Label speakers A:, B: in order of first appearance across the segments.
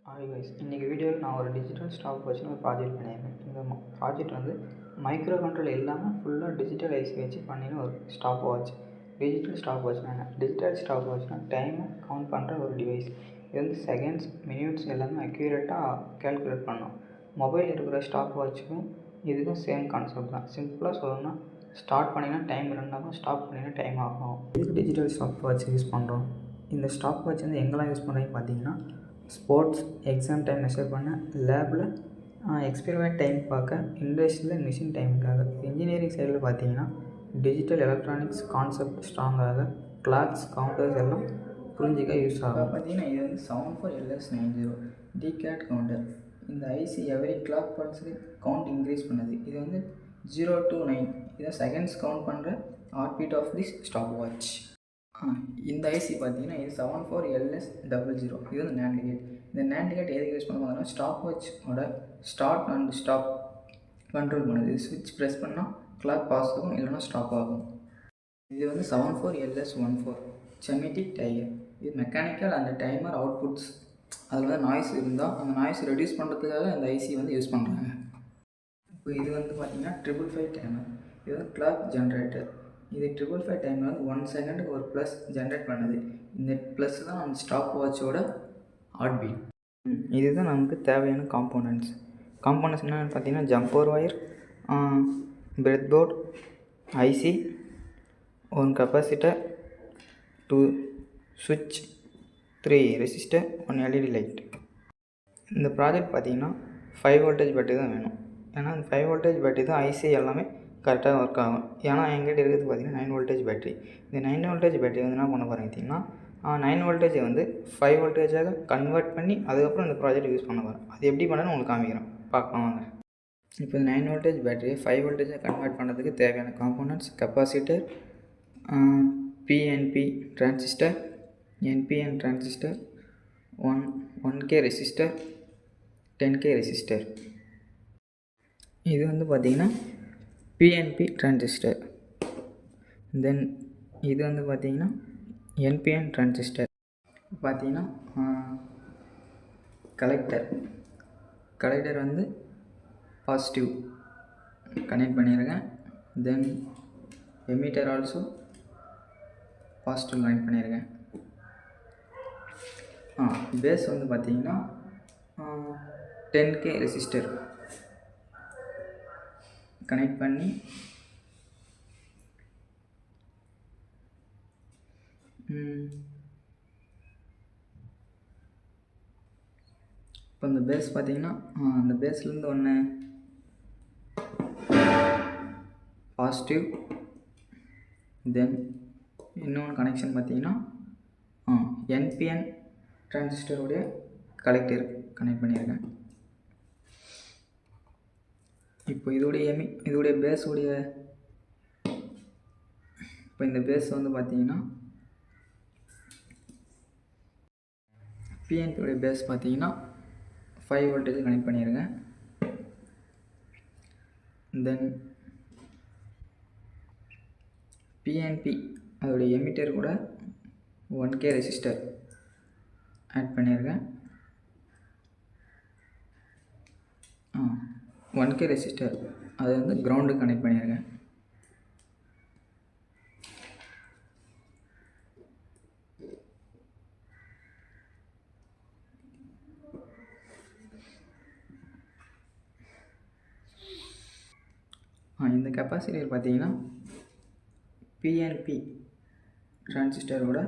A: Hi guys, இன்றைக்கி வீடியோவில் நான் ஒரு டிஜிட்டல் ஸ்டாப் வாட்ச்னு ஒரு ப்ராஜெக்ட் பண்ணியிருக்கேன். இந்த ப்ராஜெக்ட் வந்து மைக்ரோ கண்ட்ரோல் இல்லாமல் ஃபுல்லாக டிஜிட்டல் ஐசி வச்சு பண்ணின ஒரு ஸ்டாப் வாட்ச். டிஜிட்டல் ஸ்டாப் வாட்ச்னாங்க டிஜிட்டல் ஸ்டாப் வாட்ச்னால் டைமை கவுண்ட் பண்ணுற ஒரு டிவைஸ். இது வந்து செகண்ட்ஸ், மினிட்ஸ் எல்லாமே அக்யூரேட்டாக கேல்குலேட் பண்ணும். மொபைல் இருக்கிற ஸ்டாப் வாட்ச்சுக்கும் இதுக்கும் சேம் கான்செப்ட் தான். சிம்பிளாக சொல்லணும்னா, ஸ்டார்ட் பண்ணிங்கன்னா டைம் ரன் ஆகும், ஸ்டாப் பண்ணிங்கன்னா டைம் ஆகும். இதுக்கு டிஜிட்டல் ஸ்டாப் வாட்ச் யூஸ் பண்ணுறோம். இந்த ஸ்டாப் வாட்ச் வந்து எங்கெல்லாம் யூஸ் பண்ணுறீங்க பார்த்தீங்கன்னா, ஸ்போர்ட்ஸ், எக்ஸாம் டைம் மெஷர் பண்ண, லேபில் எக்ஸ்பெரிமெண்ட் டைம் பார்க்க, இண்டஸ்ட்ரியில் மிஷின் டைமுக்காக. இன்ஜினியரிங் சைடில் பார்த்தீங்கன்னா டிஜிட்டல் எலக்ட்ரானிக்ஸ் கான்செப்ட் ஸ்ட்ராங்காக, கிளாக்ஸ், கவுண்டர்ஸ் எல்லாம் புரிஞ்சிக்க யூஸ் ஆகும். பார்த்தீங்கன்னா இது வந்து 74LS90 டிகேட் கவுண்டர். இந்த ஐசி எவரி கிளாக் பல்ஸுக்கு கவுண்ட் இன்க்ரீஸ் பண்ணுது. இது வந்து 0 to 9 இதை செகண்ட்ஸ் கவுண்ட் பண்ணுற heartbeat of this stopwatch. இந்த ஐசி பார்த்தீங்கன்னா இது 74LS00. இது வந்து NAND கேட். இந்த NAND கேட் எதுக்கு யூஸ் பண்ணுவாங்கன்னா, ஸ்டாப் வாட்சோட ஸ்டார்ட் அண்ட் ஸ்டாப் கண்ட்ரோல் பண்ணுது. இது ஸ்விட்ச் ப்ரெஸ் பண்ணால் கிளாக் பாஸ் ஆகும், இல்லைனா ஸ்டாப் ஆகும். இது வந்து 74LS14 செமிட்டிக் டைகர். இது மெக்கானிக்கல் அண்ட் டைமர் அவுட்புட்ஸ். அதில் வந்து நாய்ஸ் இருந்தால் அந்த நாய்ஸ் ரெடியூஸ் பண்ணுறதுக்காக இந்த ஐசி வந்து யூஸ் பண்ணுறாங்க. இப்போ இது வந்து பார்த்திங்கன்னா 555 டைமர். இது வந்து கிளாக் ஜென்ரேட்டர். இது 555 டைமில் வந்து 1 செகண்டுக்கு ஒரு ப்ளஸ் ஜென்ரேட் பண்ணுது. இந்த ப்ளஸ் தான் அந்த ஸ்டாப் வாட்சோட ஹார்ட் பீட். இதுதான் நமக்கு தேவையான காம்போனன்ட்ஸ் என்னென்னு பார்த்தீங்கன்னா, jumper wire, bread board, IC, 1 capacitor, 2 சுவிட்ச், 3 ரெசிஸ்டர், 1 எல்இடி லைட். இந்த ப்ராஜெக்ட் பார்த்தீங்கன்னா 5 வோல்டேஜ் பேட்டரி தான் வேணும். ஏன்னா அந்த 5 வோல்டேஜ் பேட்டரி தான் ஐசி எல்லாமே கரெக்டாக ஒர்க் ஆகும். ஏன்னா எங்கிட்ட இருக்கிறது பார்த்திங்கன்னா 9 வோல்டேஜ் பேட்டரி. இந்த 9 வோல்டேஜ் பேட்டரி வந்து என்ன பண்ண போகிறேன் பார்த்தீங்கன்னா, 9 வோல்டேஜை வந்து 5 வோல்டேஜாக கன்வெர்ட் பண்ணி அதுக்கப்புறம் இந்த ப்ராஜெக்ட் யூஸ் பண்ண போகிறேன். அது எப்படி பண்ணணும்னு உங்களுக்கு காமிக்கிறேன், பார்க்கலாம் வாங்க. இப்போ இந்த 9 வோல்டேஜ் பேட்டரியை 5 வோல்டேஜாக கன்வெர்ட் பண்ணுறதுக்கு தேவையான components: capacitor, PNB transistor, NPN transistor, 1K resistor, 10K resistor. இது வந்து பார்த்திங்கன்னா பிஎன்பி டிரான்சிஸ்டர். தென் இது வந்து பார்த்திங்கன்னா என்பிஎன் டிரான்சிஸ்டர். பார்த்திங்கன்னா கலெக்டர் வந்து பாசிட்டிவ் கனெக்ட் பண்ணியிருக்கேன். தென் எமிட்டர் ஆல்சோ பாசிட்டிவ் கனெக்ட் பண்ணியிருக்கேன். பேஸ் வந்து பார்த்திங்கன்னா 10K ரெசிஸ்டர் கனெக்ட் பண்ணி இப்போ இந்த பேஸ் பார்த்திங்கன்னா அந்த பேஸ்லேருந்து ஒன்று பாசிட்டிவ். தென் இன்னொன்று கனெக்ஷன் பார்த்திங்கன்னா என்பிஎன் டிரான்சிஸ்டருடைய கலெக்டர் கனெக்ட் பண்ணியிருக்கேன். இப்போ இதோடைய பேஸுடைய இப்போ இந்த பேஸ் வந்து பார்த்திங்கன்னா பிஎன்பியோடைய பேஸ் பார்த்திங்கன்னா 5 வோல்டேஜ் கனெக்ட் பண்ணியிருக்கேன். தென் பிஎன்பி அதோடைய எமிட்டர் கூட 1K ரெசிஸ்டர் ஆட் பண்ணியிருக்கேன். 1K ரெசிஸ்டர் அது வந்து கிரவுண்டு கனெக்ட் பண்ணியிருக்கேன். இந்த கெப்பாசிட்டர் பார்த்தீங்கன்னா பிஎன்பி டிரான்சிஸ்டரோட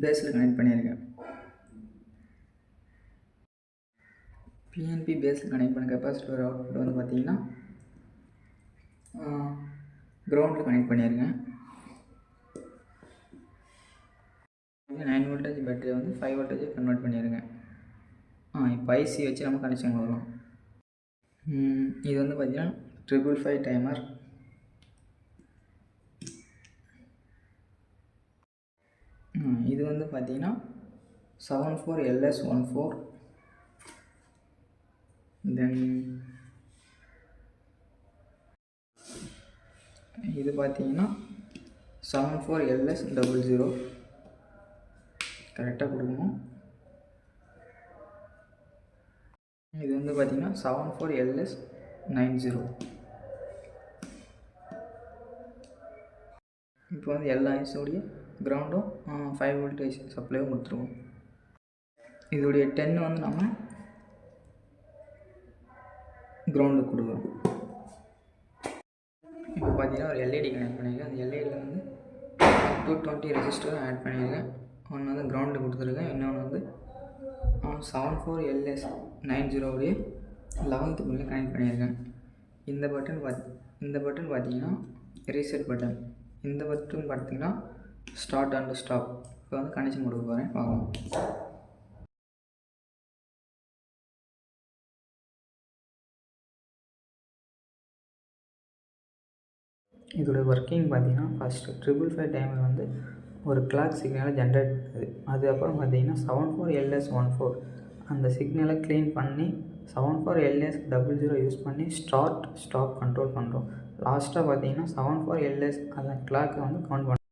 A: பேஸில் கனெக்ட் பண்ணியிருக்கேன். பிஎன்பி பேஸில் கனெக்ட் பண்ண கெப்பாசிட்டர் அவுட்புட் வந்து பார்த்திங்கன்னா கிரவுண்டில் கனெக்ட் பண்ணியிருக்கேன். 9 வோல்டேஜ் பேட்டரியை வந்து 5 வோல்டேஜை கன்வெர்ட் பண்ணியிருக்கேன். இப்போ ஐசி வச்சு நம்ம கனெக்ஷன் கொடுக்கலாம். இது வந்து பார்த்திங்கன்னா 555 டைமர். இது வந்து பார்த்திங்கன்னா 74LS14. தென் இது பார்த்திங்கன்னா 74LS00. கரெக்டாக கொடுக்கணும். இது வந்து பார்த்திங்கன்னா 74LS90. இப்போ வந்து எல்லா ஐஸோடைய கிரவுண்டும் 5 வோல்டேஜ் சப்ளையும் கொடுத்துருவோம். இதோடைய 10 வந்து நம்ம கிரவுண்டுக்கு கொடுக்குறோம். இப்போ பார்த்தீங்கன்னா ஒரு எல்இடி கனெக்ட் பண்ணியிருக்கேன். அந்த எல்இடியில் வந்து 220 ரெசிஸ்டரும் ஆட் பண்ணியிருக்கேன். ஒன்று வந்து கிரவுண்டு கொடுத்துருக்கேன், இன்னொன்று வந்து 74LS90 11th பின்னில் கனெக்ட் பண்ணியிருக்கேன். இந்த பட்டன் பார்த்தீங்கன்னா ரீசெட் பட்டன். இந்த பட்டன் பார்த்தீங்கன்னா ஸ்டார்ட் அண்ட் ஸ்டாப். இப்போ வந்து கனெக்ஷன் கொடுக்க போகிறேன், பார்க்கலாம். இதோட ஒர்க்கிங் பார்த்தீங்கன்னா ஃபஸ்ட்டு 555 டைமர் வந்து ஒரு கிளாக் சிக்னலை ஜென்ரேட் பண்ணுது. அதுக்கப்புறம் பார்த்தீங்கன்னா 74LS14 அந்த சிக்னலை க்ளீன் பண்ணி 74LS00 யூஸ் பண்ணி ஸ்டாப் கண்ட்ரோல் பண்ணுறோம். லாஸ்ட்டாக பார்த்தீங்கன்னா 74LS அந்த கிளாக்கை வந்து கவுண்ட் பண்ணுறோம்.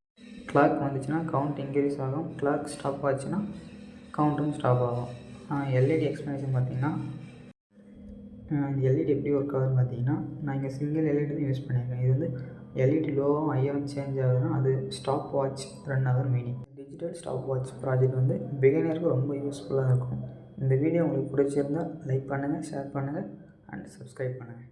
A: கிளாக் வந்துச்சுன்னா கவுண்ட் இன்க்ரீஸ் ஆகும், கிளாக் ஸ்டாப் ஆச்சுன்னா கவுண்ட்டும் ஸ்டாப் ஆகும். எல்இடி எக்ஸ்ப்ளனேஷன் பார்த்தீங்கன்னா இந்த எல்இடி எப்படி ஒர்க் ஆகுதுன்னு பார்த்தீங்கன்னா, நான் இங்கே சிங்கிள் எல்இடி தான் யூஸ் பண்ணியிருக்கேன். இது வந்து எல்இடி லோவாகவும் ஹையாகவும் சேஞ்ச் ஆகுதுன்னா அது ஸ்டாப் வாட்ச் ரன் ஆகுதுன்னு meaning. Digital stop watch project வந்து பிகினருக்கு ரொம்ப யூஸ்ஃபுல்லாக இருக்கும். இந்த வீடியோ உங்களுக்கு பிடிச்சிருந்தால் லைக் பண்ணுங்கள், ஷேர் பண்ணுங்கள் அண்ட் சப்ஸ்கிரைப் பண்ணுங்கள்.